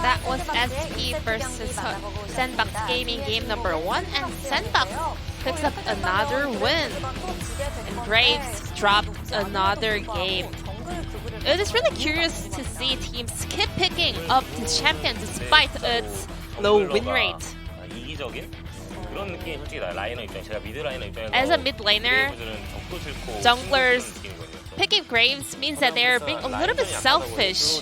That was SP versus SANDBOX Gaming game number 1, and SANDBOX picks up another win. And Graves dropped another game. It is really curious to see teams keep picking up the champion despite its low win rate. As a mid laner, junglers picking Graves means that they're being a little bit selfish.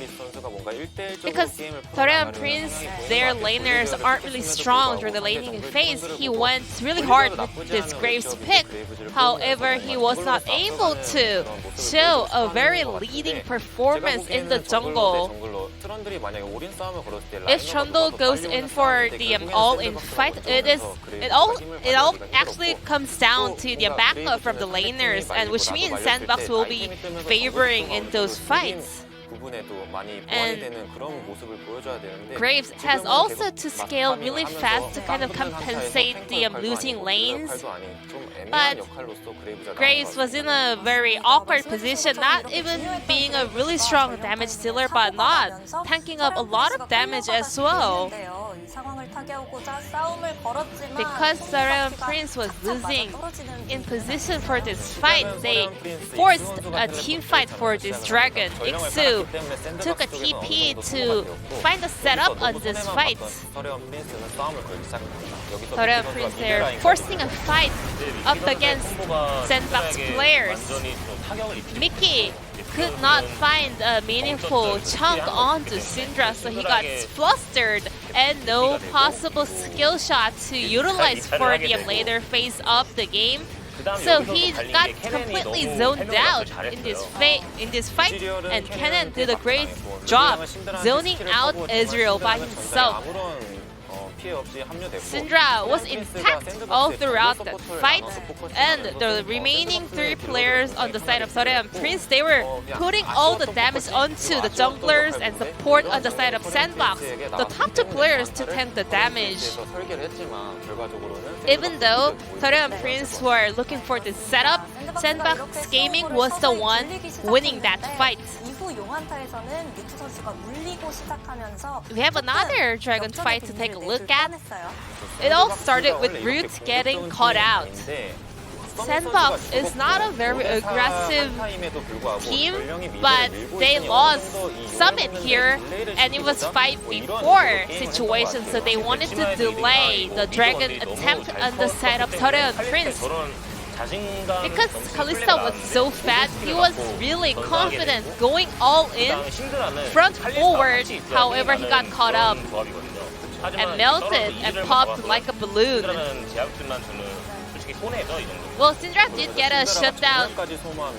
Because SeolHaeOne Prince, their laners aren't really strong during the laning phase. He went really hard with this Graves pick. However, he was not able to show a very leading performance in the jungle. If Trundle goes in for the all-in fight, it all actually comes down to the backup from the laners, and which means SANDBOX will be favoring in those fights. And Graves has also to scale really fast to kind of compensate the losing lanes. But Graves was in a very awkward position, not even being a really strong damage dealer, but not tanking up a lot of damage as well. Because SeolHaeOne Prince was losing in position for this fight, they forced a team fight for this dragon. Iksu took a TP to find a setup on this fight. SeolHaeOne Prince, they're forcing a fight up against SANDBOX players. Mickey could not find a meaningful chunk onto Syndra, so he got flustered and no possible skill shot to utilize for the later phase of the game. So he got completely zoned out in this fight, and Kennen did a great job zoning out Ezreal by himself. Syndra was intact all throughout the fight, and the remaining 3 players on the side of SeolHaeOne Prince, they were putting all the damage onto the junglers and support on the side of SANDBOX. The top 2 players to tank the damage. Even though SeolHaeOne Prince were looking for this setup, SANDBOX Gaming was the one winning that fight. We have another dragon fight to take a look at. It all started with Root getting caught out. SANDBOX is not a very aggressive team, but they lost Summit here, and it was 5v4 situation, so they wanted to delay the dragon attempt on the side of SeolHaeOne Prince. Because Kalista was so fast, he was really confident going all in, front forward. However, he got caught up and melted and popped like a balloon. Well, Syndra did get a shutdown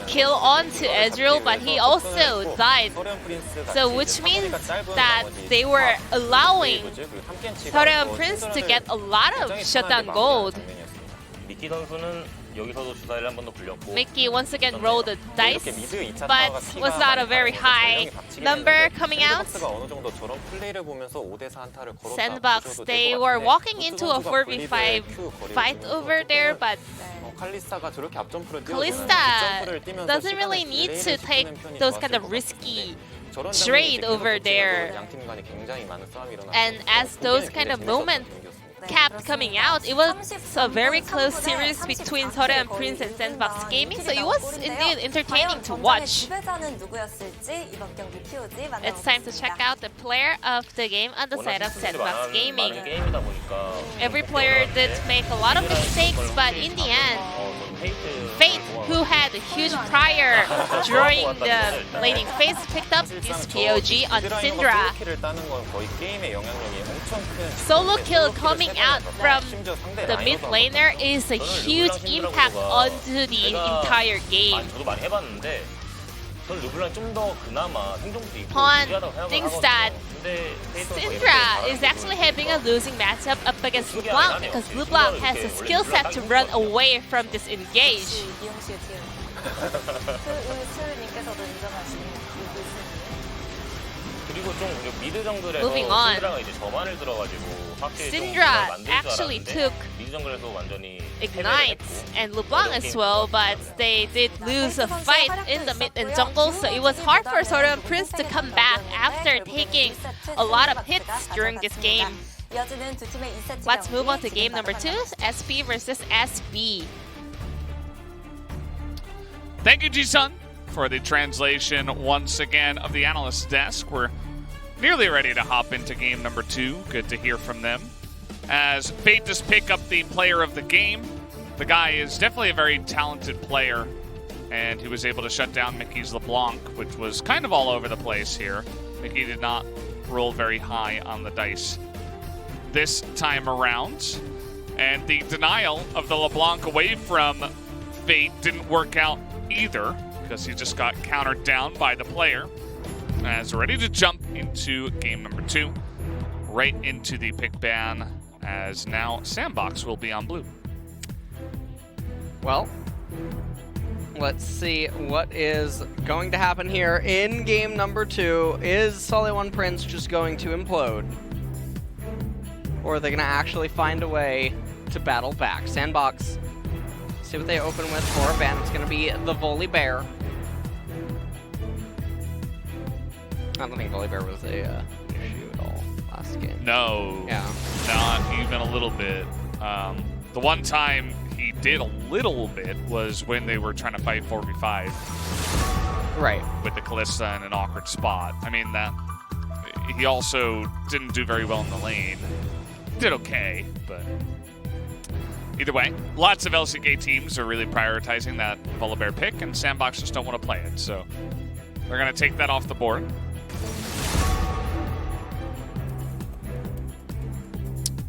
kill onto Ezreal, but he also died. So which means that they were allowing SeolHaeOne Prince to get a lot of shutdown gold. Mickey once again rolled the dice, but was not a very high number coming out. SANDBOX, they were walking into a 4v5 fight over there, but Kalista doesn't really need to take those kind of risky trade over there. And as those kind of moments kept coming out, it was a very close series between SeolHaeOne Prince and SANDBOX Gaming, so it was indeed entertaining to watch. It's time to check out the player of the game on the side of SANDBOX Gaming. Every player did make a lot of mistakes, but in the end, Fate, who had a huge prior during the laning phase, picked up this POG on Syndra. Solo kill coming out from the mid laner is a huge impact onto the entire game. Pon thinks that Syndra is actually having a losing matchup up against LeBlanc because LeBlanc has a skill set to run away from this engage. Moving on. Syndra actually took Ignite and LeBlanc as well, but they did lose a fight in the mid and jungle, so it was hard for SeolHaeOne Prince to come back after taking a lot of hits during this game. Let's move on to game number 2, SP versus SB. Thank you, Ji-sun, for the translation once again of the analyst desk. We're nearly ready to hop into game number 2. Good to hear from them. As Fate just pick up the player of the game. The guy is definitely a very talented player, and he was able to shut down Mickey's LeBlanc, which was kind of all over the place here. Mickey did not roll very high on the dice this time around, and the denial of the LeBlanc away from Fate didn't work out either, because he just got countered down by the player. As we're ready to jump into game number 2, right into the pick ban, as now SANDBOX will be on blue. Well, let's see what is going to happen here in game number 2. Is SeolHaeOne Prince just going to implode? Or are they going to actually find a way to battle back? SANDBOX, see what they open with for a ban. It's going to be the Volibear. I don't think Volibear was a issue at all last game. No, yeah, not even a little bit. The one time he did a little bit was when they were trying to fight 4v5. Right. With the Kalista in an awkward spot. I mean, that he also didn't do very well in the lane. Did okay, but either way, lots of LCK teams are really prioritizing that Volibear pick, and SANDBOX just don't want to play it, so they're going to take that off the board.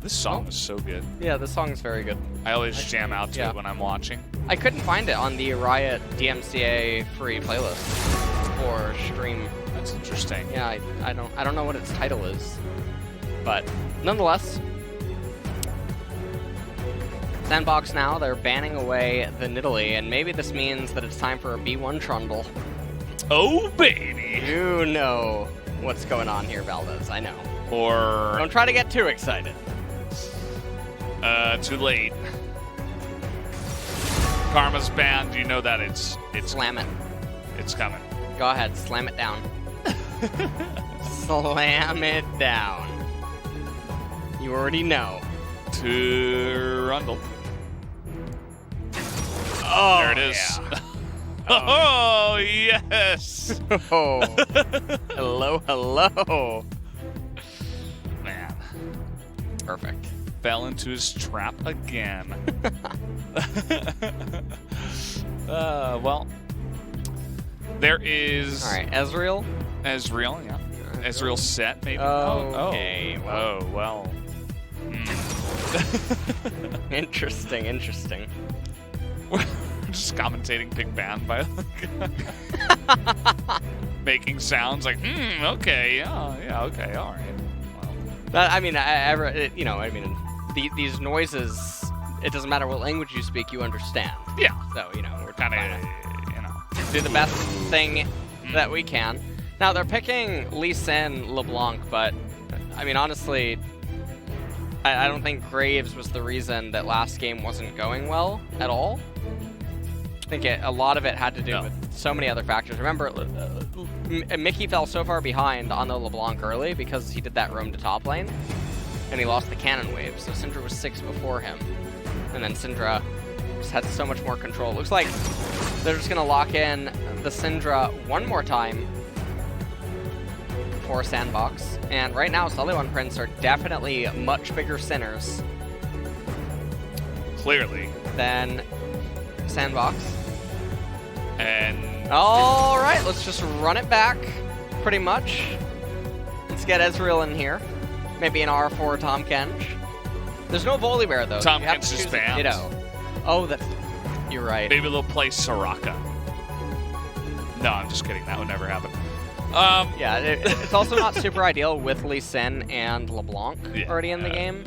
This song is so good. Yeah, this song is very good. I always jam out to it when I'm watching. I couldn't find it on the Riot DMCA free playlist or stream. That's interesting. Yeah, I don't know what its title is, but nonetheless, SANDBOX now, they're banning away the Nidalee, and maybe this means that it's time for a B1 Trundle. Oh, baby! You know what's going on here, Valdez, I know. Or... don't try to get too excited. Too late. Karma's banned, you know that it's Slam it. It's coming. Go ahead, slam it down. Slam it down. You already know. Trundle. Oh, there it is. Yeah. Oh, yes. Oh. Hello, hello. Man. Perfect. Fell into his trap again. Well, there is... all right, Ezreal. Ezreal, yeah. Ezreal set, maybe. Okay. Oh, well. Interesting, interesting. We're just commentating pick ban by making sounds like, okay, yeah, okay, all right. Well. But, I mean, these noises, it doesn't matter what language you speak, you understand. Yeah. So, we're kind of, do the best thing that we can. Now, they're picking Lee Sin, LeBlanc, but, I mean, honestly, I don't think Graves was the reason that last game wasn't going well at all. I think a lot of it had to do with so many other factors. Remember, Mickey fell so far behind on the LeBlanc early because he did that roam to top lane, and he lost the cannon wave, so Syndra was 6 before him. And then Syndra just had so much more control. Looks like they're just going to lock in the Syndra one more time for SANDBOX. And right now, SeolHaeOne Prince are definitely much bigger sinners. Clearly. Than SANDBOX. And... all right, let's just run it back, pretty much. Let's get Ezreal in here. Maybe an R4 Tahm Kench. There's no Volibear, though. Tahm Kench is banned. Ditto. Oh, that's... you're right. Maybe they'll play Soraka. No, I'm just kidding. That would never happen. Yeah, it's also not super ideal with Lee Sin and LeBlanc already in the game.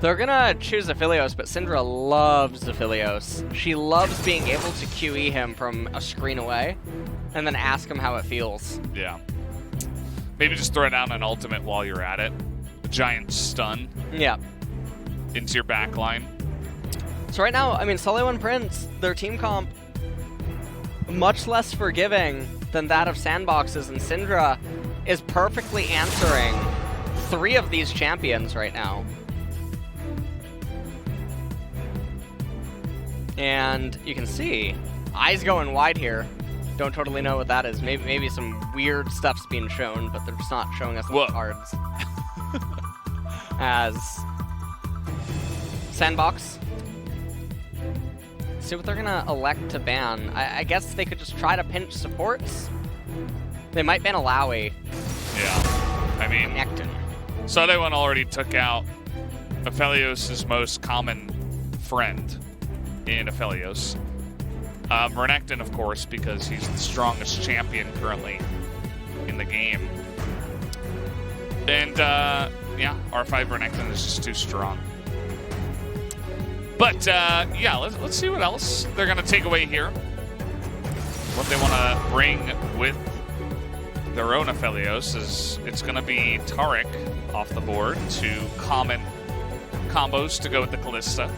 They're gonna choose Aphelios, but Syndra loves Aphelios. She loves being able to QE him from a screen away, and then ask him how it feels. Yeah. Maybe just throw down an ultimate while you're at it. A giant stun. Yeah. Into your back line. So right now, I mean, SeolHaeOne Prince, their team comp, much less forgiving than that of SANDBOX's, and Syndra is perfectly answering 3 of these champions right now. And you can see, eyes going wide here. Don't totally know what that is. Maybe some weird stuff's being shown, but they're just not showing us the cards. As SANDBOX. See what they're gonna elect to ban. I guess they could just try to pinch supports. They might ban Alawi. Yeah, I mean, SeolHaeOne already took out Aphelios' most common friend in Aphelios. Renekton, of course, because he's the strongest champion currently in the game. And, yeah, R5 Renekton is just too strong. But, yeah, let's see what else they're going to take away here. What they want to bring with their own Aphelios is it's going to be Taric off the board to common combos to go with the Kalista.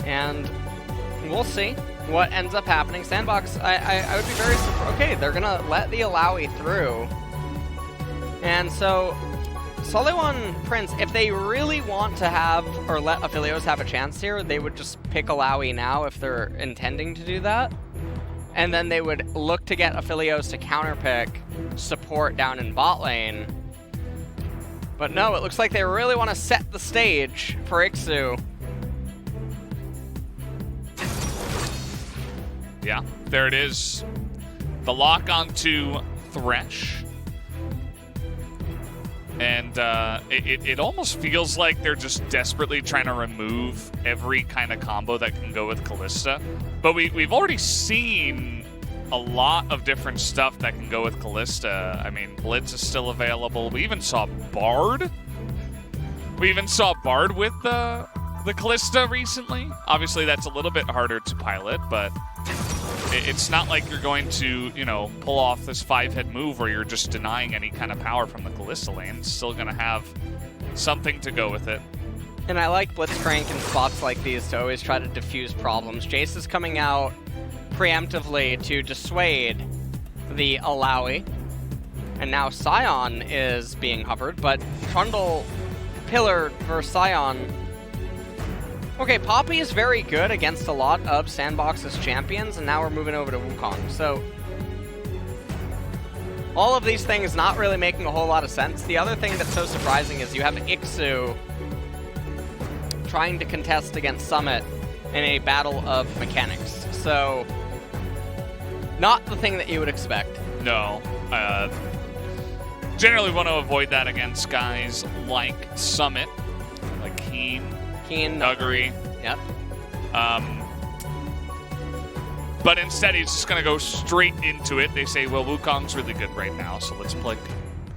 And we'll see what ends up happening. SANDBOX, I would be very surprised. Okay, they're going to let the Alawi through. And so SeolHaeOne Prince, if they really want to have, or let Aphelios have a chance here, they would just pick Alawi now if they're intending to do that. And then they would look to get Aphelios to counterpick support down in bot lane. But no, it looks like they really want to set the stage for Ixu. Yeah, there it is. The lock onto Thresh. And it almost feels like they're just desperately trying to remove every kind of combo that can go with Kalista. But we've already seen a lot of different stuff that can go with Kalista. I mean, Blitz is still available. We even saw Bard. We even saw Bard with the Kalista recently. Obviously, that's a little bit harder to pilot, but it's not like you're going to, you know, pull off this 5-hit move where you're just denying any kind of power from the Kalista lane. It's still going to have something to go with it. And I like Blitzcrank in spots like these to always try to diffuse problems. Jace is coming out preemptively to dissuade the Alawi. And now Sion is being hovered, but Trundle Pillar versus Sion. Okay, Poppy is very good against a lot of SANDBOX's champions, and now we're moving over to Wukong. So all of these things not really making a whole lot of sense. The other thing that's so surprising is you have Ixu trying to contest against Summit in a battle of mechanics. So not the thing that you would expect. No. Generally want to avoid that against guys like Summit, like Keen, Nuggery. Yep. But instead, he's just going to go straight into it. They say, well, Wukong's really good right now, so let's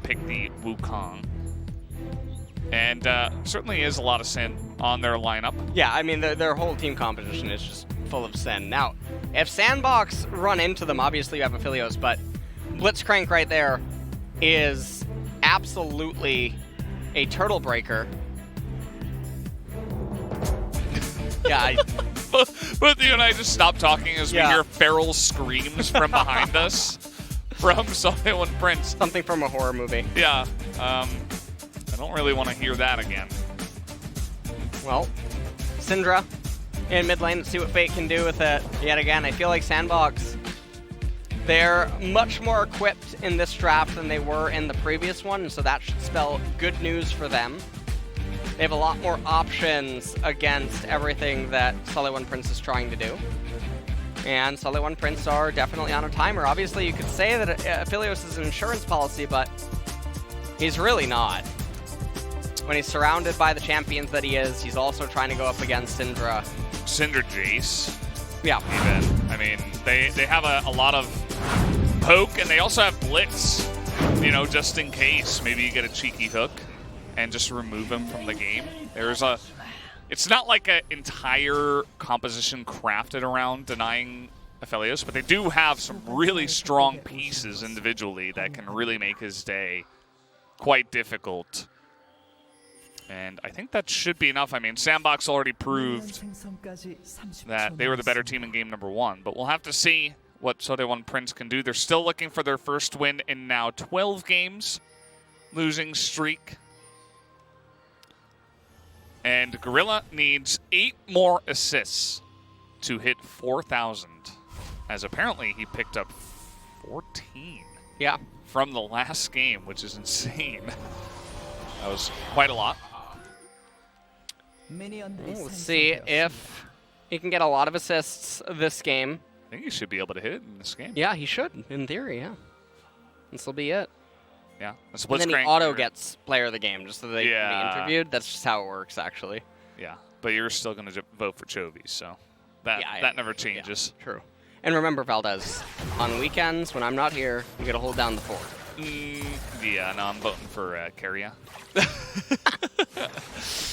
pick the Wukong. And certainly is a lot of Sin on their lineup. Yeah, I mean, their whole team composition is just full of Sin. Now, if SANDBOX run into them, obviously you have Aphelios, but Blitzcrank right there is absolutely a turtle breaker. Yeah, Both you and I just stopped talking as we hear feral screams from behind us from SeolHaeOne Prince. Something from a horror movie. Yeah, I don't really want to hear that again. Well, Syndra in mid lane, let's see what Fate can do with it. Yet again, I feel like SANDBOX, they're much more equipped in this draft than they were in the previous one, so that should spell good news for them. They have a lot more options against everything that SeolHaeOne Prince is trying to do. And SeolHaeOne Prince are definitely on a timer. Obviously, you could say that Aphelios is an insurance policy, but he's really not. When he's surrounded by the champions that he is, he's also trying to go up against Syndra. Syndra Jace. Yeah. Even. I mean, they have a lot of poke, and they also have Blitz, you know, just in case. Maybe you get a cheeky hook and just remove him from the game. It's not like an entire composition crafted around denying Aphelios, but they do have some really strong pieces individually that can really make his day quite difficult. And I think that should be enough. I mean, SANDBOX already proved that they were the better team in game number 1, but we'll have to see what SeolHaeOne Prince can do. They're still looking for their first win in now 12 games, losing streak. And Gorilla needs 8 more assists to hit 4,000, as apparently he picked up 14 from the last game, which is insane. That was quite a lot. We'll see if he can get a lot of assists this game. I think he should be able to hit it in this game. Yeah, he should, in theory, yeah. This will be it. Yeah. And then he auto gets player of the game just so they can be interviewed. That's just how it works, actually. Yeah, but you're still going to vote for Chovy, so that never changes. Yeah, true. And remember, Valdez, on weekends when I'm not here, you got to hold down the fort. Yeah, no, I'm voting for Keria.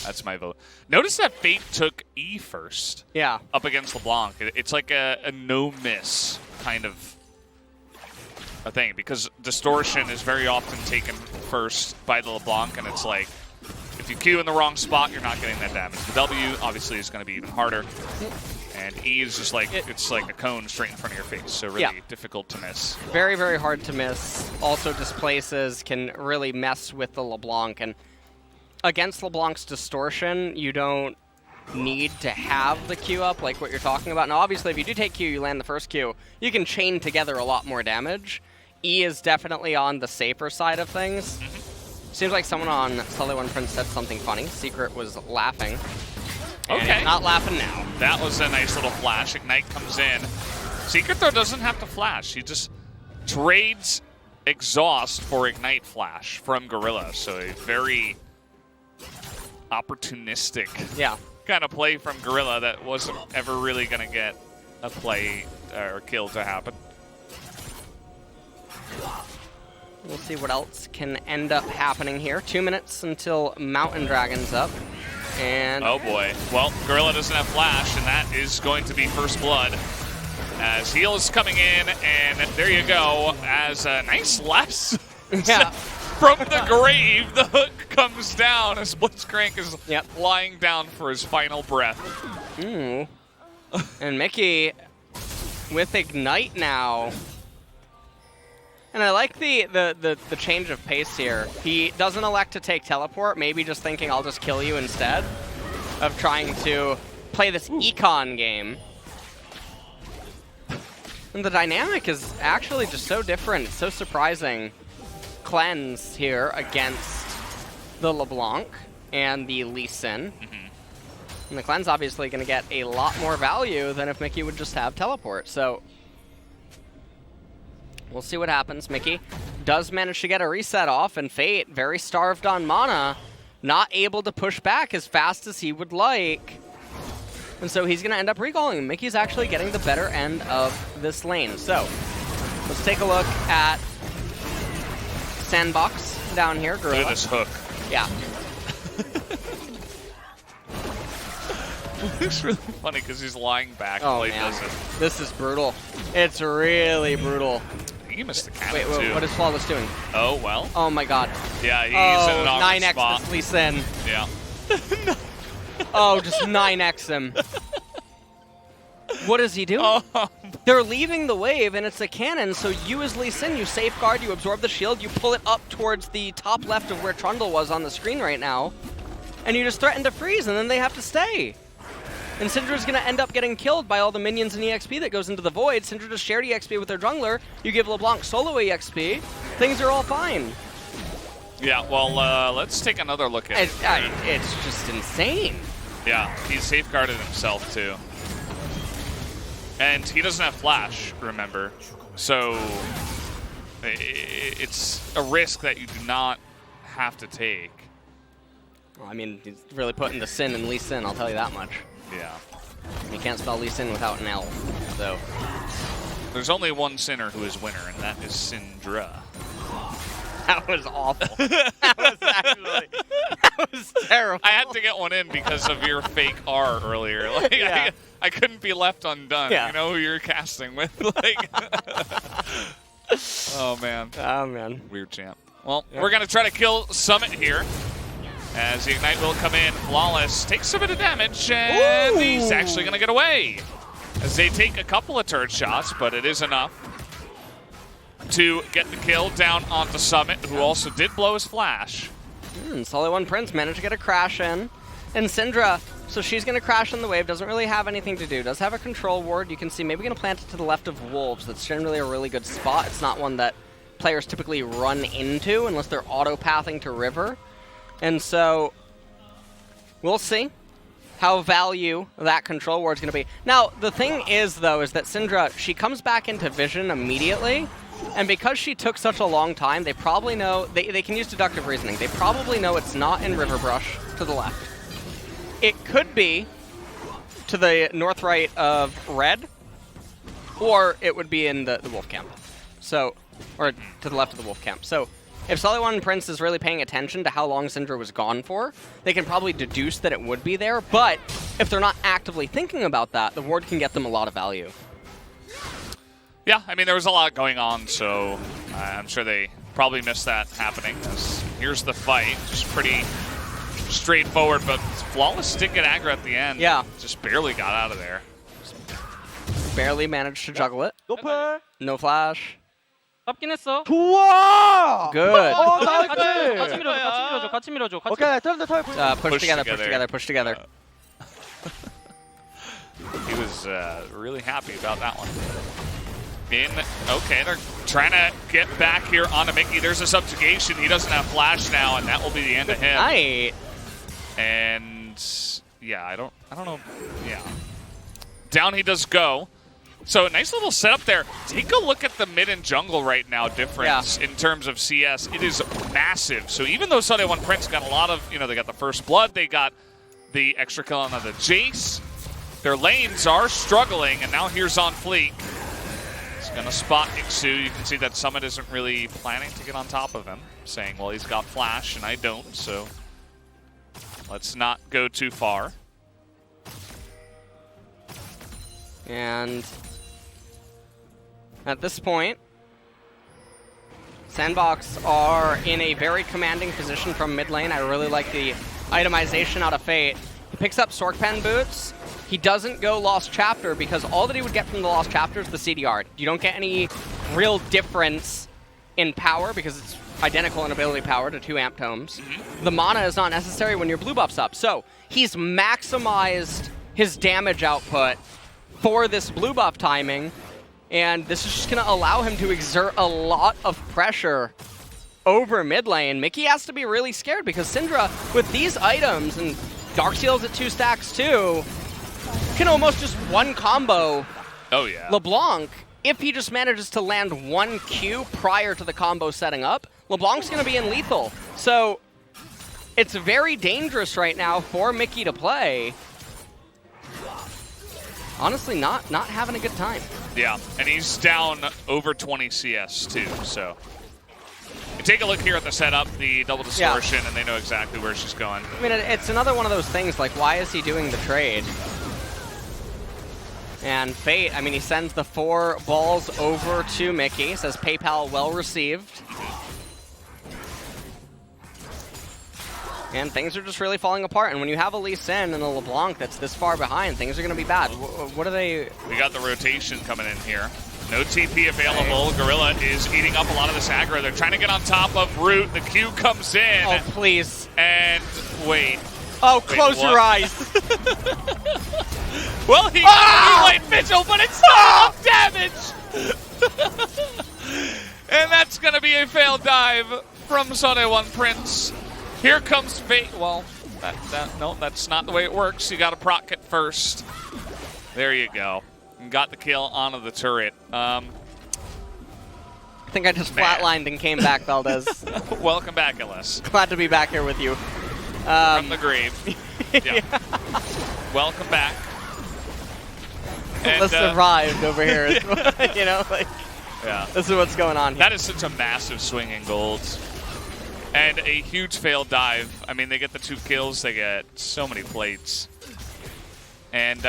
That's my vote. Notice that Fate took E first. Yeah. Up against LeBlanc. It's like a no-miss kind of a thing, because Distortion is very often taken first by the LeBlanc, and it's like, if you Q in the wrong spot, you're not getting that damage. The W, obviously, is going to be even harder. And E is just like, it's like a cone straight in front of your face, so really difficult to miss. Very, very hard to miss. Also displaces, can really mess with the LeBlanc. And against LeBlanc's Distortion, you don't need to have the Q up, like what you're talking about. Now, obviously, if you do take Q, you land the first Q, you can chain together a lot more damage. E is definitely on the safer side of things. Seems like someone on SeolHaeOne Prince said something funny. Secret was laughing. Okay. Not laughing now. That was a nice little flash. Ignite comes in. Secret, though, doesn't have to flash. He just trades Exhaust for Ignite Flash from Gorilla. So a very opportunistic kind of play from Gorilla that wasn't ever really going to get a play or kill to happen. We'll see what else can end up happening here. 2 minutes until Mountain Dragon's up. And oh boy. Well, Gorilla doesn't have Flash, and that is going to be first blood. As Heal is coming in, and there you go. As a nice lapse from the grave, the hook comes down as Blitzcrank is lying down for his final breath. And Mickey with Ignite now. And I like the change of pace here. He doesn't elect to take Teleport, maybe just thinking I'll just kill you instead of trying to play this econ game. And the dynamic is actually just so different, so surprising. Cleanse here against the LeBlanc and the Lee Sin. And the Cleanse obviously going to get a lot more value than if Mickey would just have Teleport. So we'll see what happens. Mickey does manage to get a reset off, and Fate, very starved on mana, not able to push back as fast as he would like. And so he's going to end up recalling. Mickey's actually getting the better end of this lane. So let's take a look at SANDBOX down here. Gorilla. Look at this hook. Yeah. It's really funny because he's lying back. Oh, man. This is brutal. It's really brutal. He missed the cannon, too. Wait, what is Flawless doing? Oh, well. Oh, my God. Yeah, he's in an awkward 9x spot. this Lee Sin. Yeah. Oh, just 9x him. What is he doing? Oh. They're leaving the wave, and it's a cannon, so you as Lee Sin, you safeguard, you absorb the shield, you pull it up towards the top left of where Trundle was on the screen right now, and you just threaten to freeze, and then they have to stay. And Syndra's going to end up getting killed by all the minions and EXP that goes into the void. Syndra just shared EXP with their jungler. You give LeBlanc solo EXP. Things are all fine. Yeah, well, let's take another look at it. It's just insane. Yeah, he's safeguarded himself, too. And he doesn't have Flash, remember. So it's a risk that you do not have to take. Well, I mean, he's really putting the Sin in Lee Sin, I'll tell you that much. Yeah. You can't spell Lee Sin without an L, so. There's only one Sinner who is winner, and that is Syndra. That was awful. That was terrible. I had to get one in because of your fake R earlier. Like, Yeah. I couldn't be left undone. Yeah. You know who you're casting with. Like, oh, man. Oh, man. Weird champ. Well, we're going to try to kill Summit here. As the Ignite will come in. Flawless takes a bit of damage, and he's actually going to get away. As they take a couple of turret shots, but it is enough to get the kill down onto Summit, who also did blow his flash. SeolHaeOne Prince managed to get a crash in. And Syndra, so she's going to crash in the wave, doesn't really have anything to do. Does have a control ward. You can see maybe going to plant it to the left of Wolves. That's generally a really good spot. It's not one that players typically run into unless they're auto-pathing to River. And so we'll see how value that control ward is going to be. Now, the thing is, though, is that Syndra, she comes back into vision immediately. And because she took such a long time, they probably know, they can use deductive reasoning. They probably know it's not in River Brush to the left. It could be to the north right of Red, or it would be in the Wolf Camp. So, or to the left of the Wolf Camp. So, if SeolHaeOne Prince is really paying attention to how long Syndra was gone for, they can probably deduce that it would be there. But if they're not actively thinking about that, the ward can get them a lot of value. Yeah, I mean, there was a lot going on, so I'm sure they probably missed that happening. Here's the fight, just pretty straightforward, but Flawless did get aggro at the end. Yeah. Just barely got out of there. Barely managed to juggle it. 노플. No flash. 잡긴 했어. 좋아! Good. 같이 밀어줘. 오케이, 털. Push together. He was really happy about that one. Okay, they're trying to get back here onto Mickey. There's a subjugation. He doesn't have flash now, and that will be the end of him. Right. And yeah, I don't know. Yeah. Down he does go. So nice little setup there. Take a look at the mid and jungle right now difference in terms of CS. It is massive. So even though SeolHaeOne Prince got a lot of, they got the first blood, they got the extra kill on the Jace. Their lanes are struggling, and now here's on Fleek. He's going to spot Ixu. You can see that Summit isn't really planning to get on top of him, saying, well, he's got flash and I don't, so let's not go too far. And at this point, SANDBOX are in a very commanding position from mid lane. I really like the itemization out of Fate. He picks up Sorkpen boots. He doesn't go Lost Chapter because all that he would get from the Lost Chapter is the CDR. You don't get any real difference in power because it's identical in ability power to 2 amp tomes. The mana is not necessary when your blue buff's up. So he's maximized his damage output for this blue buff timing, and this is just going to allow him to exert a lot of pressure over mid lane. Mickey has to be really scared because Syndra, with these items, and Darkseal's at 2 stacks too, can almost just one combo LeBlanc if he just manages to land 1 Q prior to the combo setting up. LeBlanc's going to be in lethal. So it's very dangerous right now for Mickey to play. Honestly, not having a good time. Yeah, and he's down over 20 CS too, so. You take a look here at the setup, the double distortion, and they know exactly where she's going. I mean, it's another one of those things, like, why is he doing the trade? And Fate, I mean, he sends the 4 balls over to Mickey, says PayPal well received. And things are just really falling apart. And when you have a Lee Sin and a LeBlanc that's this far behind, things are going to be bad. What are they? We got the rotation coming in here. No TP available. Gorilla is eating up a lot of this aggro. They're trying to get on top of Root. The Q comes in. Oh, please. And wait. Oh, close your eyes. Well, he got the Light Vigil, but it's not enough damage. And that's going to be a failed dive from SeolHaeOne Prince. Here comes Fate. Well, no, that's not the way it works. You got to proc it first. There you go. And got the kill onto the turret. I think I just flatlined and came back, Valdez. Welcome back, LS. Glad to be back here with you. From the grave. Yeah. Welcome back. And, survived over here. You know, like, yeah. This is what's going on here. That is such a massive swing in gold. And a huge failed dive. I mean, they get the 2 kills. They get so many plates. And,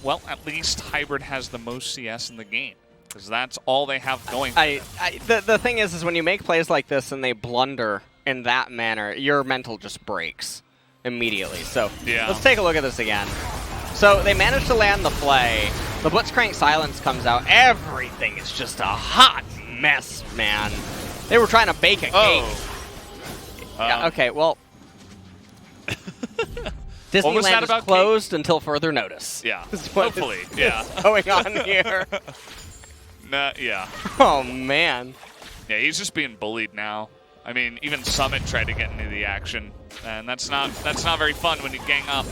well, at least Hybrid has the most CS in the game. Because that's all they have going for them. The thing is when you make plays like this and they blunder in that manner, your mental just breaks immediately. So let's take a look at this again. So they managed to land the play. The Blitzcrank silence comes out. Everything is just a hot mess, man. They were trying to bake a cake. Yeah, okay, well, Disneyland is closed until further notice. Yeah, hopefully, yeah. Going on here. Nah, yeah. Oh, man. Yeah, he's just being bullied now. I mean, even Summit tried to get into the action, and that's not very fun when you gang up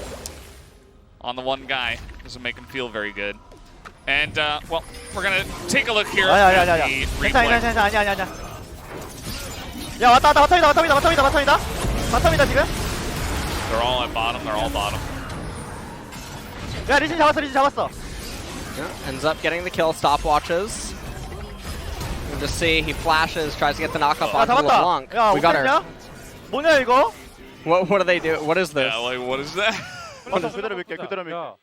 on the one guy. Doesn't make him feel very good. And, well, we're going to take a look here at the replay. 야 왔다 바텀이다 지금. They're all at bottom. They're all bottom. 야 리신 잡았어. Yeah, ends up getting the kill. Stopwatches. You just see he flashes, tries to get the knockup onto LeBlanc. We got her. 뭐냐 이거? What do they do? What is this? Yeah, like what is that? 그대로 밀게.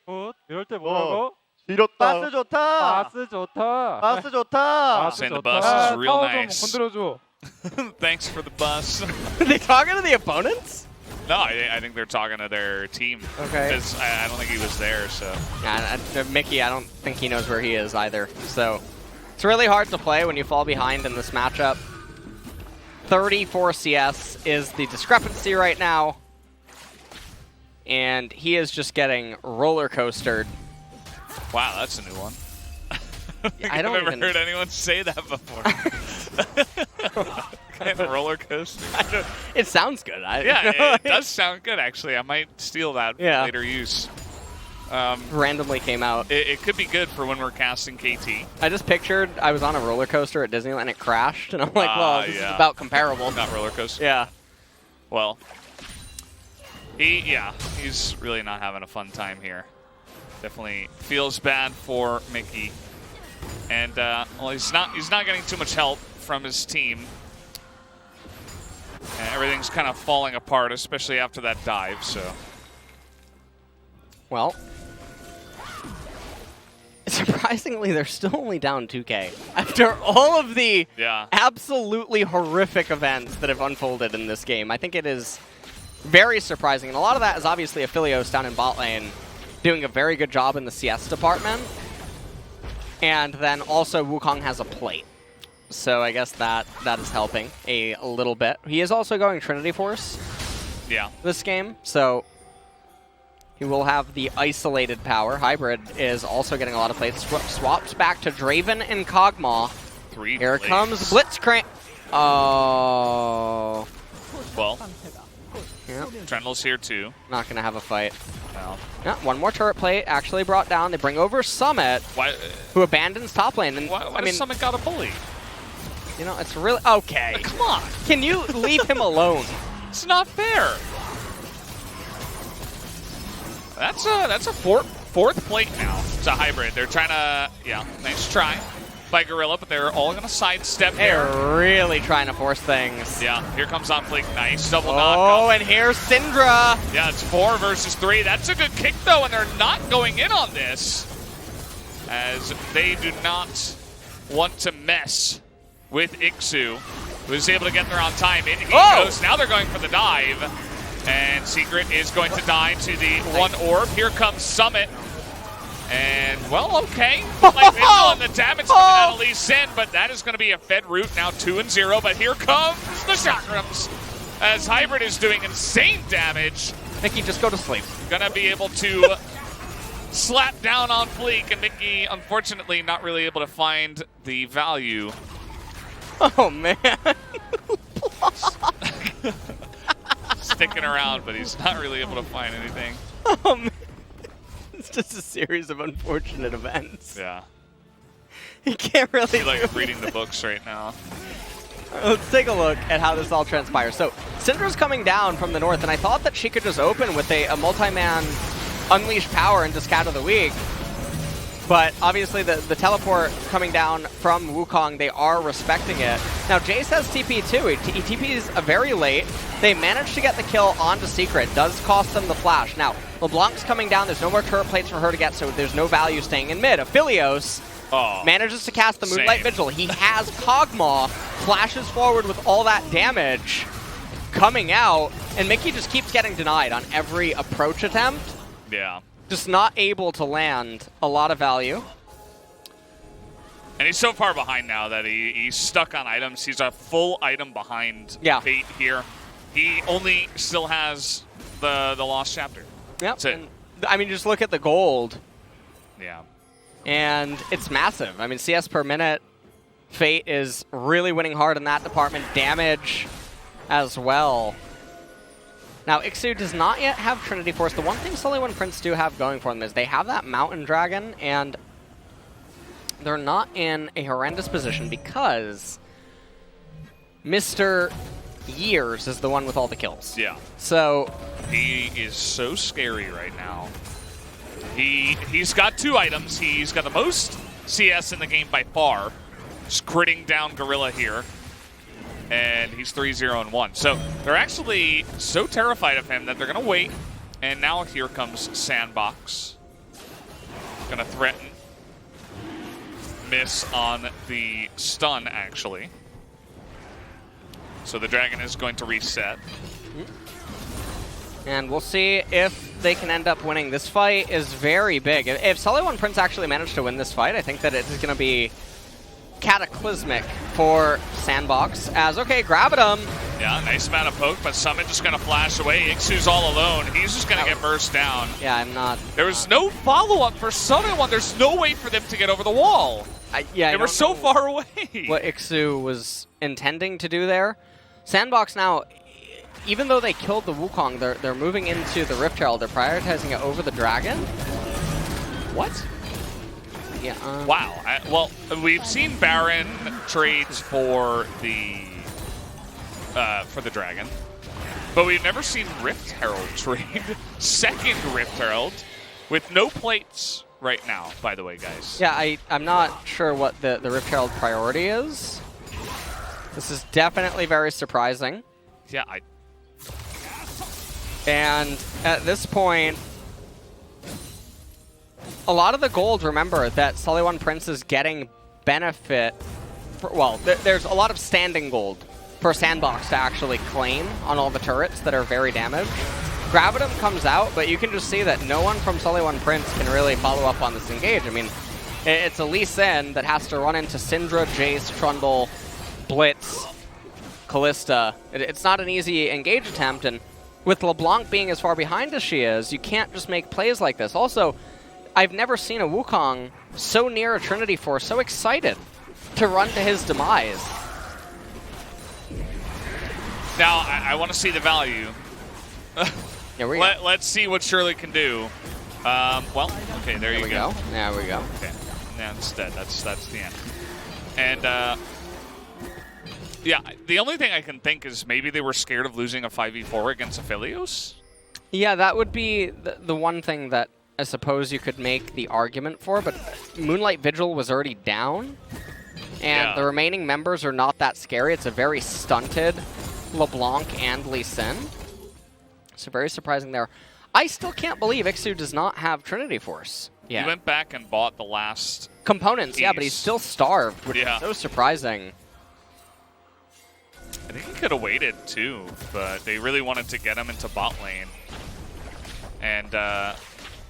이럴 때 뭐라고? 지렸다. 바스 좋다. Saying the bus is real 타워 nice. 좀 건드려줘. Thanks for the bus. Are they talking to the opponents? No, I think they're talking to their team. Okay. Because I don't think he was there, so. Yeah, Mickey, I don't think he knows where he is either. So it's really hard to play when you fall behind in this matchup. 34 CS is the discrepancy right now. And he is just getting roller coastered. Wow, that's a new one. I don't I've never heard anyone say that before. Kind of roller coaster. It sounds good. Yeah, it does sound good, actually. I might steal that for later use. Randomly came out. It could be good for when we're casting KT. I just pictured I was on a roller coaster at Disneyland and it crashed, and I'm like, well, this is about comparable. Not roller coaster. Yeah. Well, he's really not having a fun time here. Definitely feels bad for Mickey. And well, he's not getting too much help from his team. And everything's kind of falling apart, especially after that dive. So, well, surprisingly, they're still only down 2K after all of the absolutely horrific events that have unfolded in this game. I think it is very surprising, and a lot of that is obviously Aphelios down in bot lane doing a very good job in the CS department. And then also Wukong has a plate. So I guess that is helping a little bit. He is also going Trinity Force this game. So he will have the isolated power. Hybrid is also getting a lot of plates. Swapped back to Draven and Kog'Maw. Here comes Blitzcrank. Oh. Well, Trundle's here too. Not going to have a fight. No. Yeah, one more turret plate actually brought down. They bring over Summit, who abandons top lane. And why does Summit got a bully? You know, it's really okay. Come on, can you leave him alone? It's not fair. That's a fourth plate now. It's a hybrid. They're trying to nice try by Gorilla, but they're all gonna sidestep here. They're really trying to force things. Yeah, here comes On Fleek. Nice double knock. Oh, and here's Syndra. Yeah, it's 4 versus 3. That's a good kick, though, and they're not going in on this, as they do not want to mess with Ixu, who is able to get there on time. In he goes. Now they're going for the dive, and Secret is going to die to the one orb. Here comes Summit. And, well, okay. Like, on the damage coming out of Lee Sin, but that is going to be a fed route now 2-0. But here comes the chakrams as Hybrid is doing insane damage. Mickey, just go to sleep. Gonna be able to slap down on Fleek, and Mickey, unfortunately, not really able to find the value. Oh, man. Sticking around, but he's not really able to find anything. Oh, man. It's just a series of unfortunate events. Yeah. He can't really He's like reading the books right now. Let's take a look at how this all transpires. So, Syndra's coming down from the north, and I thought that she could just open with a multi-man Unleash Power and Discount of the Week. But obviously the teleport coming down from Wukong, they are respecting it. Now, Jace has TP too. He TPs very late. They managed to get the kill onto Secret. Does cost them the flash. Now, LeBlanc's coming down. There's no more turret plates for her to get, so there's no value staying in mid. Aphelios manages to cast the Moonlight Vigil. He has Kog'Maw, flashes forward with all that damage coming out, and Mickey just keeps getting denied on every approach attempt. Yeah. Just not able to land a lot of value. And he's so far behind now that he's stuck on items. He's a full item behind Fate here. He only still has the Lost Chapter. Yep. That's it. And, I mean, just look at the gold. Yeah. And it's massive. I mean, CS per minute, Fate is really winning hard in that department. Damage as well. Now, Ixu does not yet have Trinity Force. The one thing SeolHaeOne Prince do have going for them is they have that Mountain Dragon, and they're not in a horrendous position because Mr. Years is the one with all the kills. Yeah. So he is so scary right now. He's got 2 items. He's got the most CS in the game by far. Just critting down Gorilla here. And he's 3-0-1. So they're actually so terrified of him that they're going to wait. And now here comes SANDBOX. Going to threaten. Miss on the stun, actually. So the dragon is going to reset. And we'll see if they can end up winning. This fight is very big. If SeolHaeOne Prince actually managed to win this fight, I think that it is going to be cataclysmic for SANDBOX. As, okay, grab him. Yeah, nice amount of poke, but Summit just going to flash away. Ixu's all alone. He's just going to get burst down. Yeah, I'm not. There was no follow-up for SeolHaeOne. There's no way for them to get over the wall. They were so far away. What Ixu was intending to do there. SANDBOX now, even though they killed the Wukong, they're moving into the Rift Herald. They're prioritizing it over the Dragon. What? Yeah. Wow. Well, we've seen Baron trades for the Dragon, but we've never seen Rift Herald trade. Second Rift Herald with no plates right now, by the way, guys. Yeah, I'm not sure what the Rift Herald priority is. This is definitely very surprising. Yeah, And at this point, a lot of the gold, remember, that SeolHaeOne Prince is getting benefit. Well, there's a lot of standing gold for SANDBOX to actually claim on all the turrets that are very damaged. Gravitum comes out, but you can just see that no one from SeolHaeOne Prince can really follow up on this engage. I mean, it's a Lee Sin that has to run into Syndra, Jace, Trundle, Blitz, Callista. It's not an easy engage attempt, and with LeBlanc being as far behind as she is, you can't just make plays like this. Also, I've never seen a Wukong so near a Trinity Force, so excited to run to his demise. Now, I want to see the value. Here we go. Let's see what Shirley can do. Well, okay, there you go. There we go. Okay, now it's dead. That's the end. And yeah, the only thing I can think is maybe they were scared of losing a 5v4 against Aphelios. Yeah, that would be the one thing that I suppose you could make the argument for, but Moonlight Vigil was already down, and the remaining members are not that scary. It's a very stunted LeBlanc and Lee Sin. So very surprising there. I still can't believe Ixu does not have Trinity Force. He went back and bought the last components, piece. yeah, but he's still starved, which is so surprising. I think he could have waited too, but they really wanted to get him into bot lane. And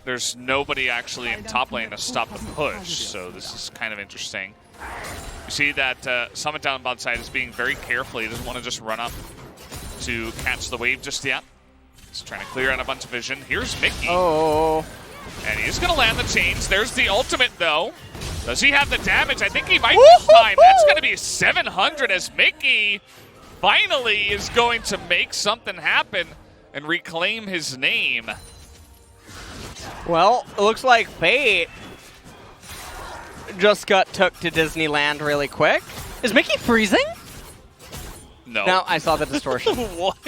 there's nobody actually in top lane to stop the push, so this is kind of interesting. You see that Summit down bot side is being very careful. He doesn't want to just run up to catch the wave just yet. He's trying to clear out a bunch of vision. Here's Mickey. Oh. And he's going to land the chains. There's the ultimate, though. Does he have the damage? I think he might this time. That's going to be 700 as Mickey finally is going to make something happen and reclaim his name. Well, it looks like Fate just got took to Disneyland really quick. Is Mickey freezing? No. No, I saw the distortion. What?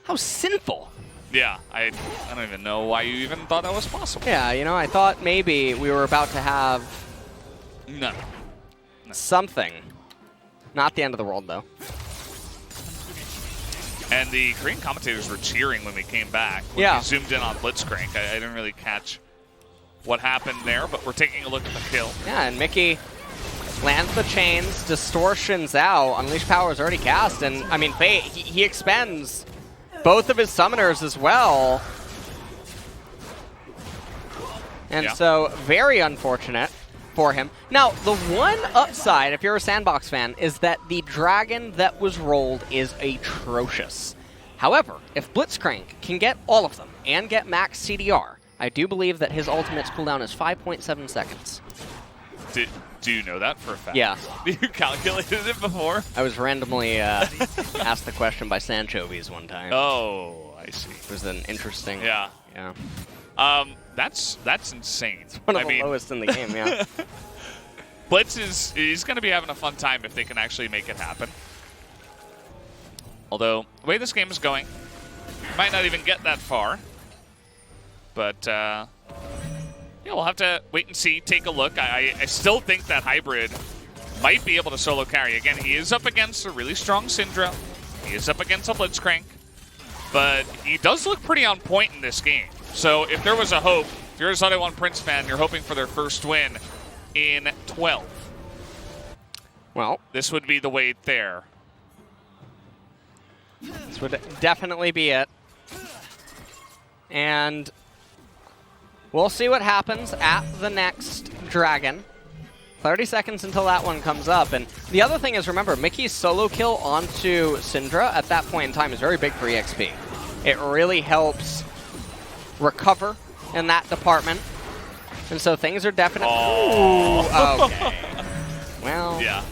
How sinful. Yeah, I don't even know why you even thought that was possible. Yeah, you know, I thought maybe we were about to have no. something Not the end of the world, though. And the Korean commentators were cheering when we came back. When Yeah. we zoomed in on Blitzcrank. I didn't really catch what happened there, but we're taking a look at the kill. Yeah, and Mickey lands the chains, distortions out, Unleash Power is already cast, and I mean, Fate, he expends both of his summoners as well. And Yeah. so, very unfortunate for him. Now, the one upside, if you're a SANDBOX fan, is that the dragon that was rolled is atrocious. However, if Blitzcrank can get all of them and get max CDR, I do believe that his ultimate's cooldown is 5.7 seconds. Do you know that for a fact? Yeah. You calculated it before? I was randomly asked the question by Sanchovies one time. Oh, I see. It was an interesting... Yeah. Yeah. That's insane. One of the lowest in the game, yeah. Blitz he's going to be having a fun time if they can actually make it happen. Although, the way this game is going, might not even get that far. But, yeah, we'll have to wait and see, take a look. I still think that Hybrid might be able to solo carry. Again, he is up against a really strong Syndra. He is up against a Blitzcrank. But he does look pretty on point in this game. So if there was a hope, if you're a SeolHaeOne Prince fan, you're hoping for their first win in 12. Well, This would be the way there. this would definitely be it. And we'll see what happens at the next dragon. 30 seconds until that one comes up. And the other thing is, remember, Mickey's solo kill onto Syndra at that point in time is very big for EXP. It really helps recover in that department. And so things are definitely... Oh. Ooh, okay. Well, Yeah.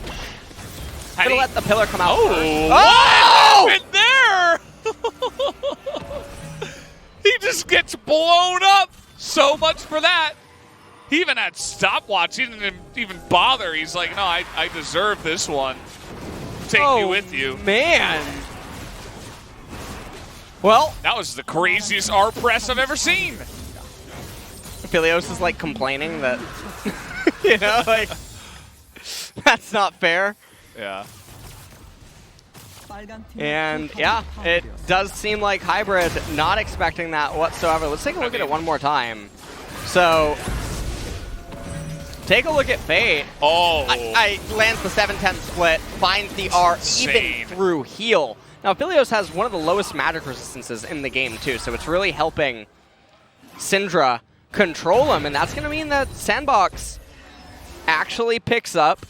I'm gonna let the pillar come out first. Oh! What happened there? He just gets blown up. So much for that. He even had stopwatch. He didn't even bother. He's like, no, I deserve this one. Take me with you. Man. Well, That was the craziest R press I've ever seen. Philios is like complaining that, you know, like, that's not fair. Yeah. And yeah, it does seem like Hybrid not expecting that whatsoever. Let's take a look at it one more time. So, take a look at Fate. Oh. I lands the 7-10 split, finds the R even Insane. through heal. Now, Philios has one of the lowest magic resistances in the game, too, so it's really helping Syndra control him, and that's going to mean that SANDBOX actually picks up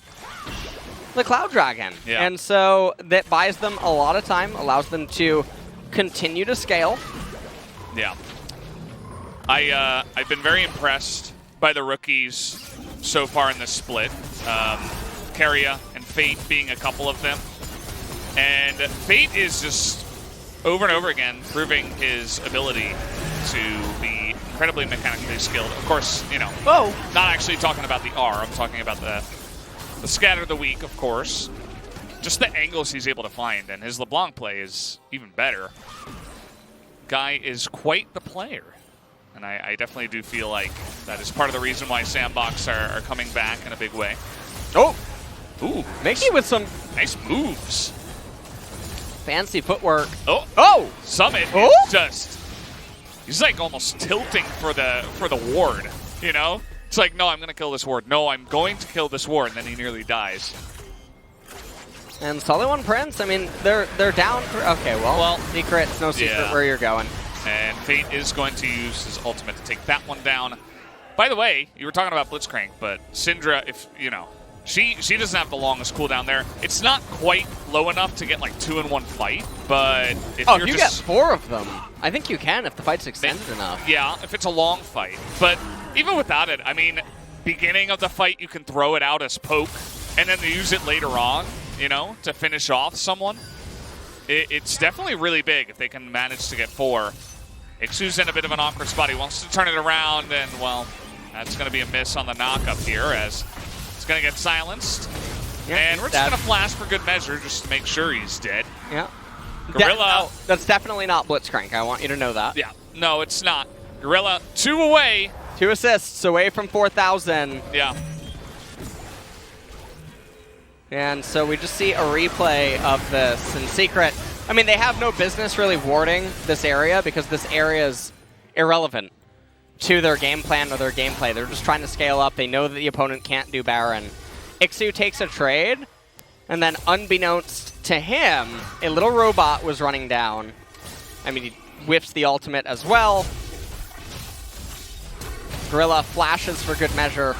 the Cloud Dragon. Yeah. And so that buys them a lot of time, allows them to continue to scale. Yeah. I've been very impressed by the rookies so far in this split. Keria and Fate being a couple of them. And Fate is just over and over again proving his ability to be incredibly mechanically skilled. Of course, you know, not actually talking about the R. I'm talking about the scatter of the week, of course. Just the angles he's able to find, and his LeBlanc play is even better. Guy is quite the player. And I definitely do feel like that is part of the reason why SANDBOX are coming back in a big way. Oh! Ooh, Mickey with some nice moves. fancy footwork. Oh, Oh! Summit Oh! is just, he's like almost tilting for the ward, you know? It's like, no, I'm going to kill this ward. No, I'm going to kill this ward, and then he nearly dies. And SeolHaeOne Prince, I mean, they're down for... Okay, well secret, it's no secret yeah. where you're going. And Fate is going to use his ultimate to take that one down. By the way, you were talking about Blitzcrank, but Syndra, if, you know, she doesn't have the longest cooldown there. It's not quite low enough to get like 2-in-1 fight, but if you're you just... get 4 of them. I think you can if the fight's extended enough. Yeah, if it's a long fight. But even without it, I mean, beginning of the fight, you can throw it out as poke, and then use it later on, you know, to finish off someone. It's definitely really big if they can manage to get 4. Ixu's in a bit of an awkward spot. He wants to turn it around, and, well, that's going to be a miss on the knock-up here as it's going to get silenced. Yeah, and we're just going to flash for good measure just to make sure he's dead. Yeah. Gorilla. That's definitely not Blitzcrank. I want you to know that. Yeah. No, it's not. Gorilla, 2 away. 2 assists away from 4,000. Yeah. And so we just see a replay of this in Secret. I mean, they have no business really warding this area because this area is irrelevant to their game plan or their gameplay. They're just trying to scale up. They know that the opponent can't do Baron. Ixu takes a trade, and then unbeknownst to him, a little robot was running down. I mean, he whiffs the ultimate as well. Gorilla flashes for good measure,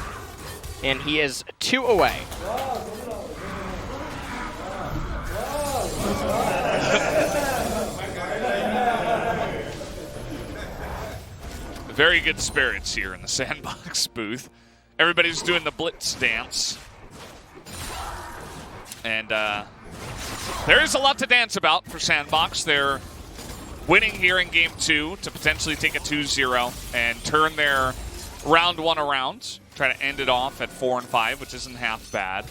and he is 2 away. Very good spirits here in the SANDBOX booth. Everybody's doing the blitz dance. And there is a lot to dance about for SANDBOX. They're winning here in Game 2 to potentially take a 2-0 and turn their round 1 around. Try to end it off at 4-5, which isn't half bad.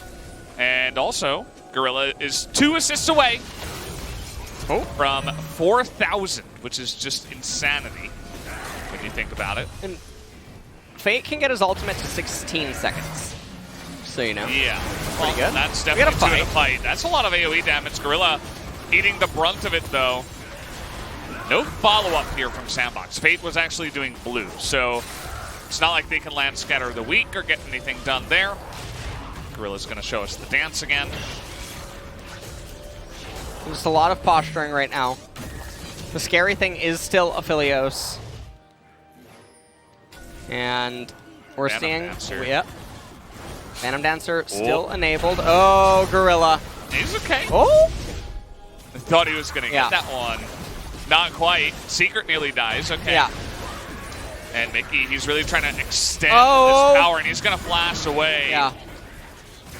And also, Gorilla is 2 assists away from 4,000, which is just insanity when you think about it. And Fate can get his ultimate to 16 seconds, so you know. Yeah. Pretty good. That's definitely 2 in a fight. That's a lot of AoE damage. Gorilla eating the brunt of it, though. No follow-up here from SANDBOX. Fate was actually doing blue, so it's not like they can land Scatter of the Week or get anything done there. Gorilla's going to show us the dance again. Just a lot of posturing right now. The scary thing is still Aphelios. And we're seeing... Dancer. Yep. Phantom Dancer still enabled. Oh, Gorilla. He's okay. Oh! I thought he was going to get that one. Not quite. Secret nearly dies. Okay. Yeah. And Mickey, he's really trying to extend Oh! this power, and he's going to flash away. Yeah.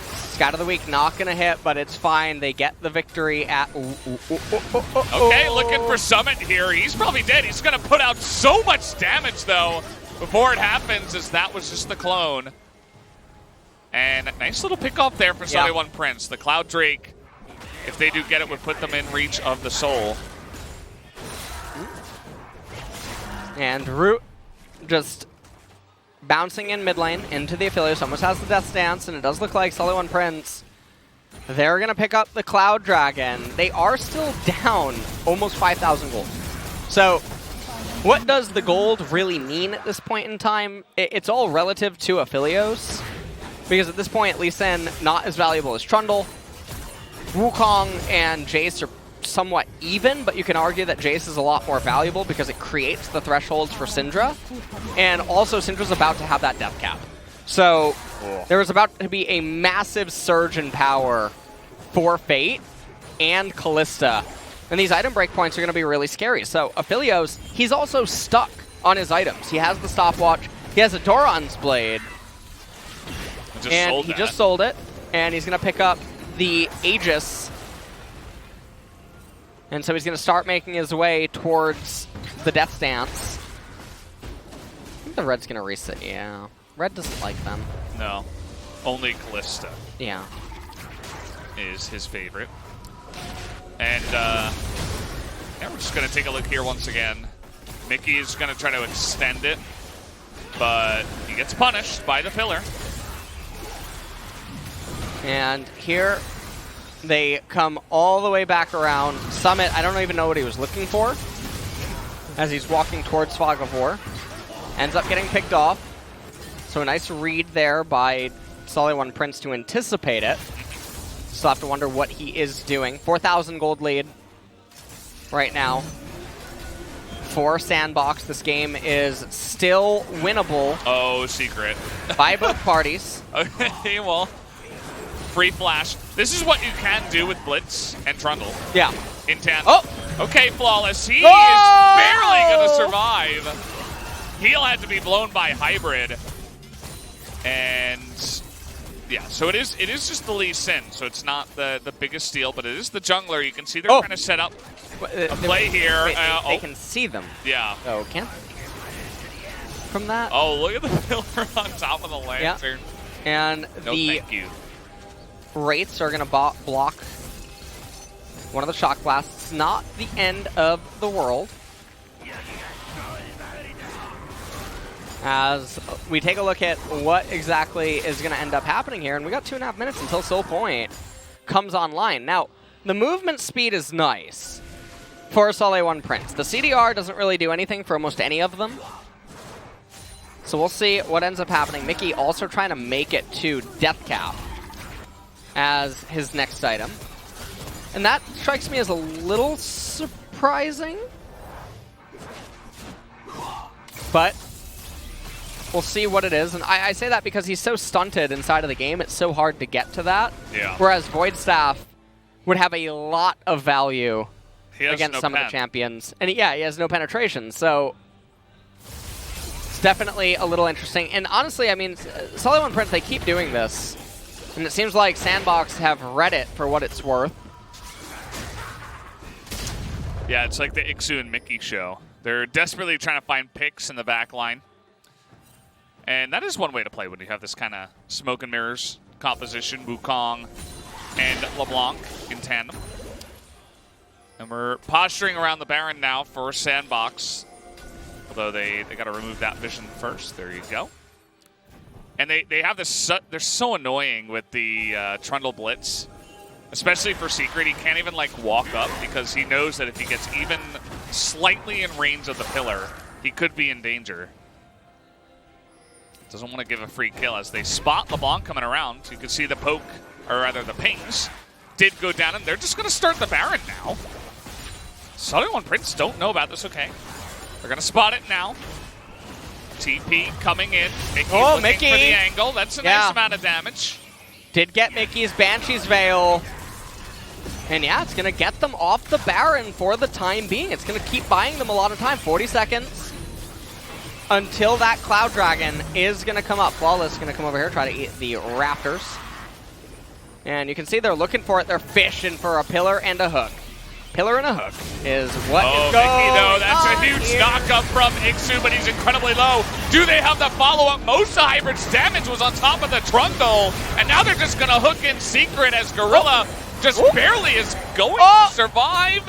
Scout of the Week not going to hit, but it's fine. They get the victory at... Okay, looking for Summit here. He's probably dead. He's going to put out so much damage, though, before it happens, as that was just the clone. And nice little pick off there for SeolHaeOne Prince. The Cloud Drake, if they do get it, would put them in reach of the soul. And Root just bouncing in mid lane into the Aphelios. Almost has the Death Dance, and it does look like SeolHaeOne Prince. They're going to pick up the Cloud Dragon. They are still down almost 5,000 gold. So what does the gold really mean at this point in time? It's all relative to Aphelios, because at this point, Lee Sin not as valuable as Trundle. Wukong and Jace are somewhat even, but you can argue that Jace is a lot more valuable because it creates the thresholds for Syndra. And also, Syndra's about to have that death cap. So there is about to be a massive surge in power for Fate and Callista. And these item breakpoints are going to be really scary. So Aphelios, he's also stuck on his items. He has the stopwatch. He has a Doran's Blade. And he just sold it. And he's going to pick up the Aegis. And so he's going to start making his way towards the Death Dance. I think the Red's going to reset. Yeah. Red doesn't like them. No. Only Callista. Yeah. Is his favorite. And yeah, we're just going to take a look here once again. Mickey is going to try to extend it, but he gets punished by the pillar. And here they come all the way back around. Summit, I don't even know what he was looking for as he's walking towards Fog of War. Ends up getting picked off. So a nice read there by SeolHaeOne Prince to anticipate it. Still have to wonder what he is doing. 4,000 gold lead right now for SANDBOX. This game is still winnable. Oh, Secret. By both parties. Okay, well, free flash. This is what you can do with Blitz and Trundle. Yeah. In tandem. Oh! Okay, Flawless. He is barely going to survive. Heal had to be blown by Hybrid. And yeah, so it is just the Lee Sin, so it's not the biggest steal, but it is the jungler. You can see they're trying to set up a play here. Wait, they can see them. Yeah. Oh, can't from that. Oh, look at the pillar on top of the lantern. Yeah. And no, the thank you. Wraiths are going to block one of the shock blasts. Not the end of the world. As we take a look at what exactly is going to end up happening here, and we got 2.5 minutes until Soul Point. comes online. Now, the movement speed is nice for SeolHaeOne Prince. The CDR doesn't really do anything for almost any of them. So we'll see what ends up happening. Mickey also trying to make it to Death Cap as his next item. And that strikes me as a little surprising. But we'll see what it is. And I say that because he's so stunted inside of the game, it's so hard to get to that. Yeah. Whereas Void Staff would have a lot of value against some of the champions. And yeah, he has no penetration, so it's definitely a little interesting. And honestly, I mean, SeolHaeOne Prince, they keep doing this. And it seems like SANDBOX have read it for what it's worth. Yeah, it's like the Ixu and Mickey show. They're desperately trying to find picks in the back line. And that is one way to play when you have this kind of smoke and mirrors composition, Wukong and LeBlanc in tandem. And we're posturing around the Baron now for SANDBOX. Although they got to remove that vision first. There you go. And they have this, they're so annoying with the Trundle Blitz. Especially for Secret, he can't even like walk up because he knows that if he gets even slightly in range of the pillar, he could be in danger. Doesn't want to give a free kill as they spot LeBlanc coming around. You can see the poke, or rather the pings, did go down, and they're just going to start the Baron now. SeolHaeOne Prince don't know about this, okay. They're going to spot it now. TP coming in. Mickey looking for the angle. That's a nice amount of damage. Did get Mickey's Banshee's Veil. And yeah, it's going to get them off the Baron for the time being. It's going to keep buying them a lot of time. 40 seconds until that Cloud Dragon is going to come up. Flawless is going to come over here, try to eat the Raptors. And you can see they're looking for it. They're fishing for a pillar and a hook. Pillar and a hook is what is going Mickey, though, that's a huge here. knock-up from Ixu, but he's incredibly low. Do they have the follow-up? Most of Hybrid's damage was on top of the Trundle, and now they're just going to hook in Secret as Gorilla just barely is going to survive.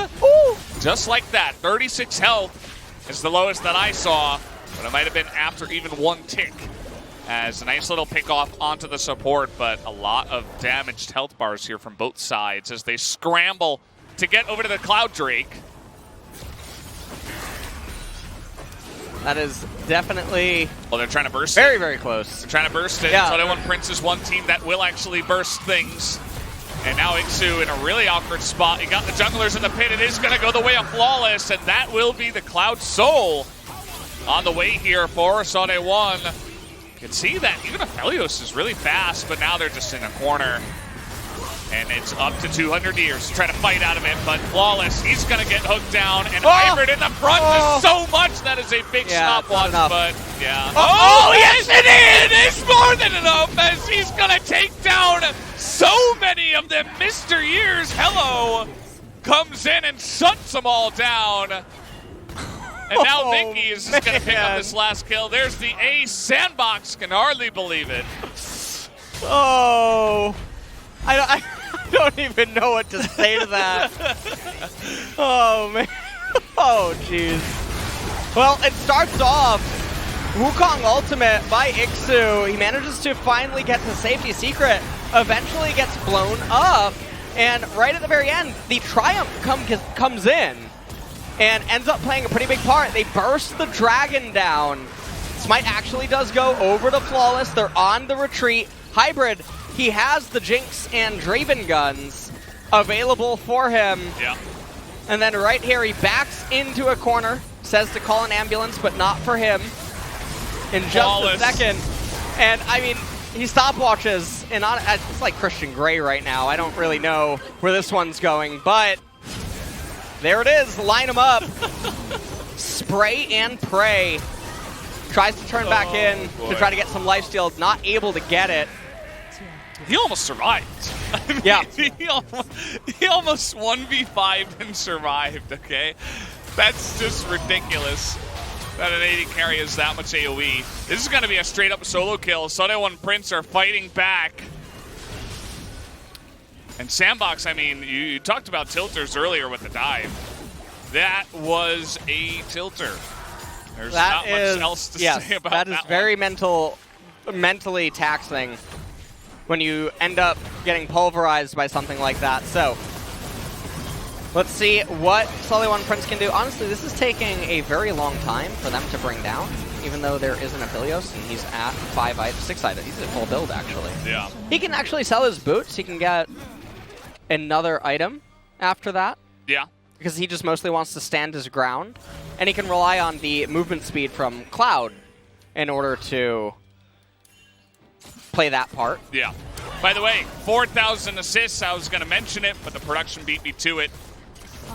Just like that. 36 health is the lowest that I saw, but it might have been after even one tick. As a nice little pick off onto the support, but a lot of damaged health bars here from both sides as they scramble to get over to the Cloud Drake. That is definitely Well, they're trying to burst very, it. very close. They're trying to burst it. Yeah. SeolHaeOne Prince is one team that will actually burst things. And now Ixu in a really awkward spot. He got the junglers in the pit. It is going to go the way of Flawless, and that will be the Cloud Soul on the way here for SeolHaeOne. You can see that even Aphelios is really fast, but now they're just in a corner. And it's up to 200 years to try to fight out of it, but Flawless, he's going to get hooked down, and Hybrid in the front is so much. That is a big stopwatch, but yeah. Yes, it is! It is more than enough, as he's going to take down so many of them. Mr. Years, hello, comes in and shuts them all down. And now Mickey is just going to pick up this last kill. There's the ace. SANDBOX can hardly believe it. I don't even know what to say to that. Oh, man. Oh, jeez. Well, it starts off Wukong ultimate by Ixu. He manages to finally get to safety. Secret eventually gets blown up. And right at the very end, the Triumph comes in and ends up playing a pretty big part. They burst the dragon down. Smite actually does go over to Flawless. They're on the retreat. Hybrid, he has the Jinx and Draven guns available for him. Yeah. And then right here, he backs into a corner, says to call an ambulance, but not for him in just Flawless. a second. And I mean, he stopwatches, and it's like Christian Grey right now. I don't really know where this one's going, but there it is. Line him up. Spray and pray. Tries to turn back in to try to get some lifesteal. Not able to get it. He almost survived. I mean, Yeah. He almost 1v5'd and survived, okay? That's just ridiculous that an AD carry is that much AoE. This is going to be a straight-up solo kill. SeolHaeOne Prince are fighting back. And SANDBOX, I mean, you talked about tilters earlier with the dive. That was a tilter. There's not much else to say about that. That is very mentally taxing. when you end up getting pulverized by something like that. So let's see what SeolHaeOne Prince can do. Honestly, this is taking a very long time for them to bring down, even though there is an Aphelios and he's at 6 items. He's at full build, actually. Yeah. He can actually sell his boots. He can get another item after that. Yeah. Because he just mostly wants to stand his ground. And he can rely on the movement speed from Cloud in order to play that part. Yeah. By the way, 4,000 assists. I was going to mention it, but the production beat me to it.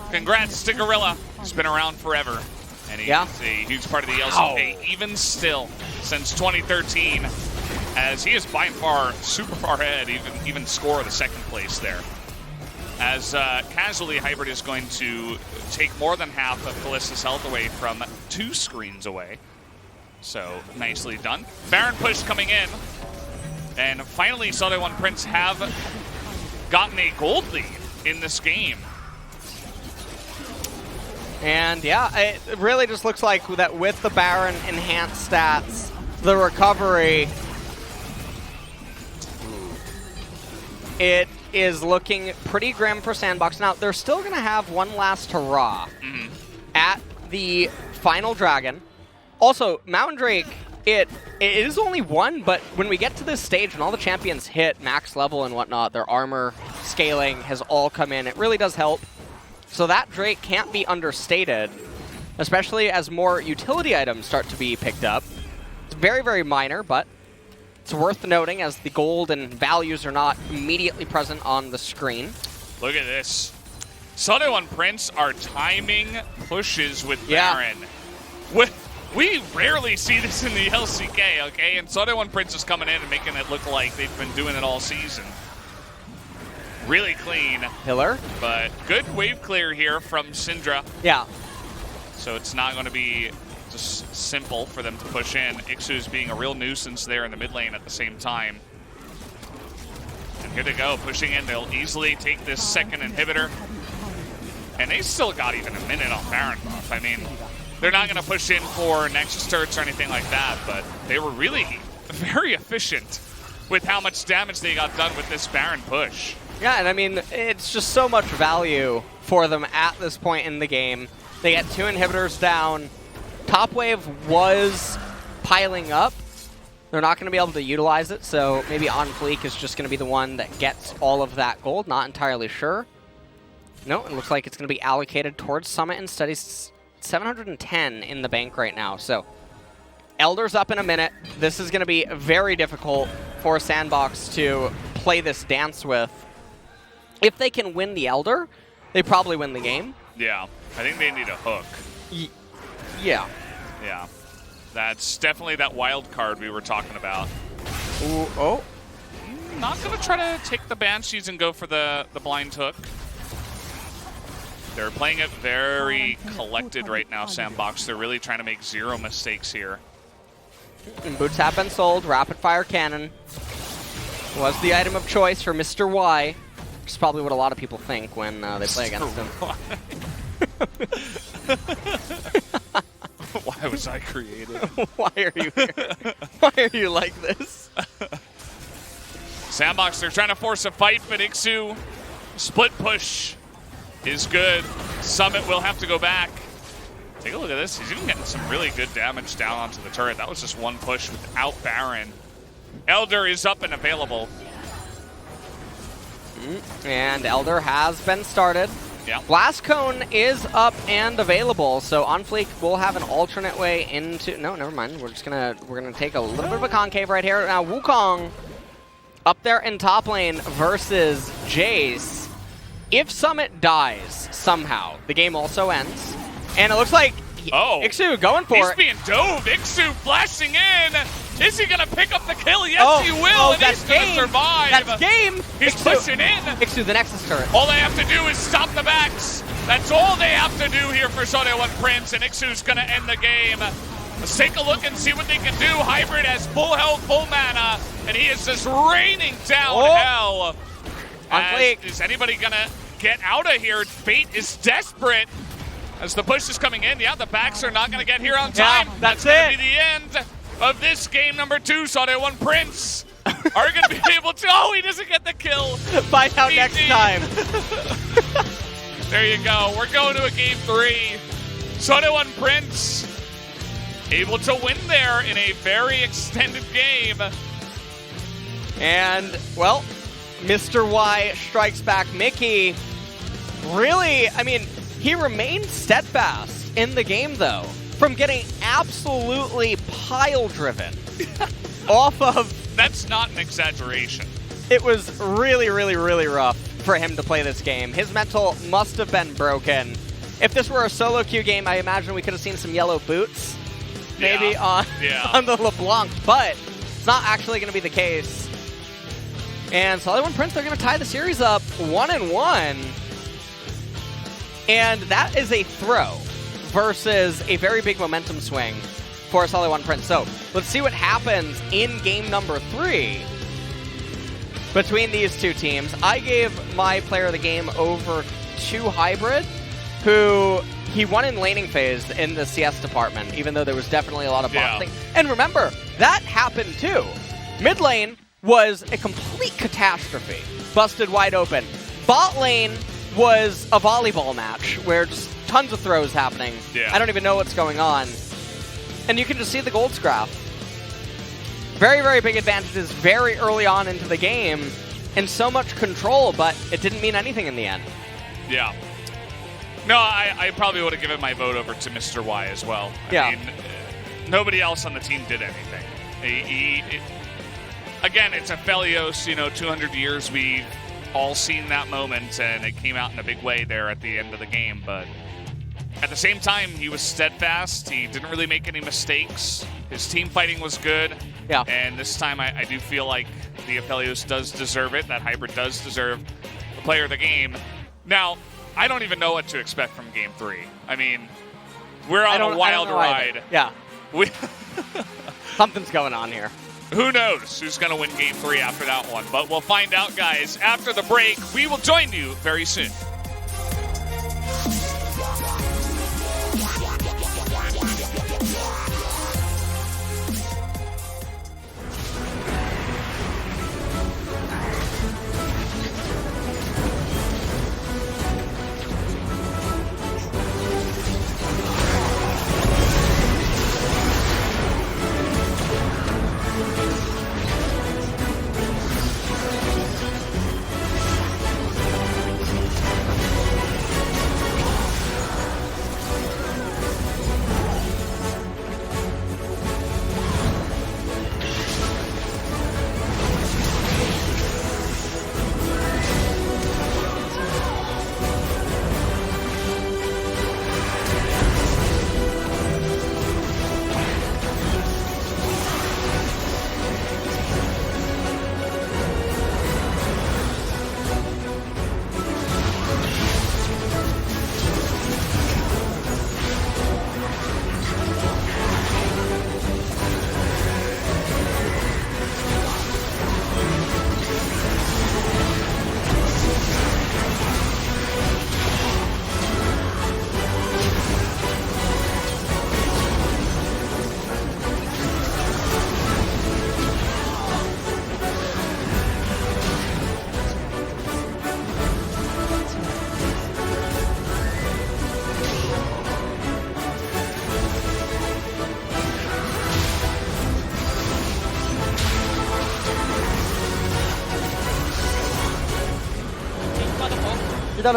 Congrats to Gorilla. He's been around forever. And he's a huge part of the LCK, even still, since 2013, as he is by far super far ahead, even score the second place there. As casually, Hybrid is going to take more than half of Callista's health away from 2 screens away. So, nicely done. Baron push coming in. And finally, SeolHaeOne Prince have gotten a gold lead in this game. And yeah, it really just looks like that with the Baron enhanced stats, the recovery, it is looking pretty grim for SANDBOX. Now, they're still going to have one last hurrah at the final dragon. Also, Mountain Drake, it is only one, but when we get to this stage, when all the champions hit max level and whatnot, their armor scaling has all come in. It really does help. So that Drake can't be understated, especially as more utility items start to be picked up. It's very, very minor, but it's worth noting as the gold and values are not immediately present on the screen. Look at this. SeolHaeOne Prince are timing pushes with Baron. We rarely see this in the LCK, okay? And SeolHaeOne Prince is coming in and making it look like they've been doing it all season. Really clean. Pillar. But good wave clear here from Syndra. Yeah. So it's not going to be just simple for them to push in. Ixu's being a real nuisance there in the mid lane at the same time. And here they go, pushing in. They'll easily take this second inhibitor. And they still got even a minute on Baron buff. I mean, they're not going to push in for Nexus turrets or anything like that, but they were really very efficient with how much damage they got done with this Baron push. Yeah, and I mean, it's just so much value for them at this point in the game. They get 2 inhibitors down. Top wave was piling up. They're not going to be able to utilize it, so maybe On Fleek is just going to be the one that gets all of that gold. Not entirely sure. No, it looks like it's going to be allocated towards Summit instead. He's 710 in the bank right now, so Elder's up in a minute. This is going to be very difficult for SANDBOX to play this dance with. If they can win the Elder, they probably win the game. Yeah, I think they need a hook. Yeah. Yeah. That's definitely that wild card we were talking about. Ooh, oh. Not going to try to take the Banshees and go for the blind hook. They're playing it very collected right now, SANDBOX. They're really trying to make 0 mistakes here. And boots have been sold. Rapid fire cannon was the item of choice for Mr. Y. Which is probably what a lot of people think when they play against him. Why was I created? Why are you here? Why are you like this? SANDBOX, they're trying to force a fight, but Ixu, split push is good. Summit will have to go back. Take a look at this. He's even getting some really good damage down onto the turret. That was just one push without Baron. Elder is up and available. And Elder has been started. Yeah. Blast Cone is up and available, so On Fleek will have an alternate way into... No, never mind. We're gonna take a little bit of a concave right here. Now Wukong up there in top lane versus Jace. If Summit dies somehow, the game also ends. And it looks like Ixu going for it. He's being dove. Ixu flashing in. Is he going to pick up the kill? Yes, he will, and he's going to survive. That's game. He's pushing in. Ixu, the Nexus turret. All they have to do is stop the backs. That's all they have to do here for SeolHaeOne Prince, and Ixu's going to end the game. Let's take a look and see what they can do. Hybrid has full health, full mana, and he is just raining down hell. Is anybody going to get out of here? Fate is desperate. As the push is coming in, the backs are not going to get here on time. Yeah, that's going to be the end of this game number 2. SeolHaeOne Prince are going to be able to. Oh, he doesn't get the kill. Find out next GG. time. There you go. We're going to a game 3. SeolHaeOne Prince able to win there in a very extended game. And, well, Mr. Y strikes back. Mickey, really, I mean, he remained steadfast in the game, though, from getting absolutely pile-driven off of... That's not an exaggeration. It was really, really, really rough for him to play this game. His mental must have been broken. If this were a solo queue game, I imagine we could have seen some yellow boots, maybe on the LeBlanc, but it's not actually going to be the case. And SeolHaeOne Prince, they're going to tie the series up 1-1. And that is a throw versus a very big momentum swing for SeolHaeOne Prince. So let's see what happens in game number 3 between these two teams. I gave my player of the game over to Hybrid, who he won in laning phase in the CS department, even though there was definitely a lot of boxing. And remember, that happened too. Mid lane was a complete catastrophe. Busted wide open. Bot lane was a volleyball match where just tons of throws happening. I don't even know what's going on. And you can just see the golds graph. Very, very big advantages very early on into the game and so much control, but it didn't mean anything in the end. Yeah. No, I probably would have given my vote over to Mr. Y as well. I mean, nobody else on the team did anything. Again, it's Aphelios, 200 years. We've all seen that moment, and it came out in a big way there at the end of the game. But at the same time, he was steadfast. He didn't really make any mistakes. His team fighting was good. Yeah. And this time, I do feel like the Aphelios does deserve it. That Hybrid does deserve the player of the game. Now, I don't even know what to expect from Game 3. I mean, we're on a wild ride. Yeah. Something's going on here. Who knows who's going to win Game 3 after that one? But we'll find out, guys. After the break, we will join you very soon.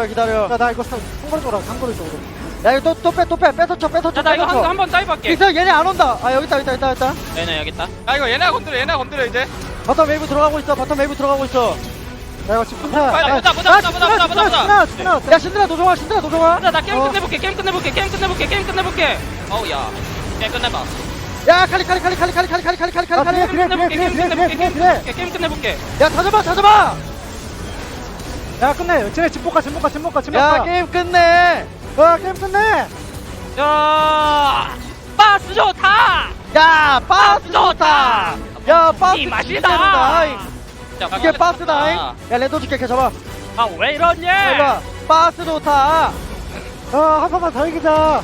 기다려. 나 이거 상거리 줘라. 상거리 줘. 야 이거 또 빼. 뺏어 쳐. 나 이거 한 번 다이브 할게. 빅터 얘네 안 온다. 아 여기 있다. 얘네 여기 있다. 아 이거 얘네가 건드려 이제. 바텀 웨이브 들어가고 있어. 야 이거 지금 punta. 보자. 야 신드라 도종아. 나 게임 끝내볼게. 어우 야. 게임 끝내봐. 야 칼리. 게임 끝내볼게. 야 다 잡아. 야 끝내. 쟤네 집 못 가. 야 게임 끝내. 게임 끝내. 야 바스 좋다. 야 바스 좋다. 야 바스 이 맛이다. 이게 바스다. 야 랜더 줄게. 잡아. 아 왜 이러냐? 일로와. 바스 좋다. 한 판만 더 이기자.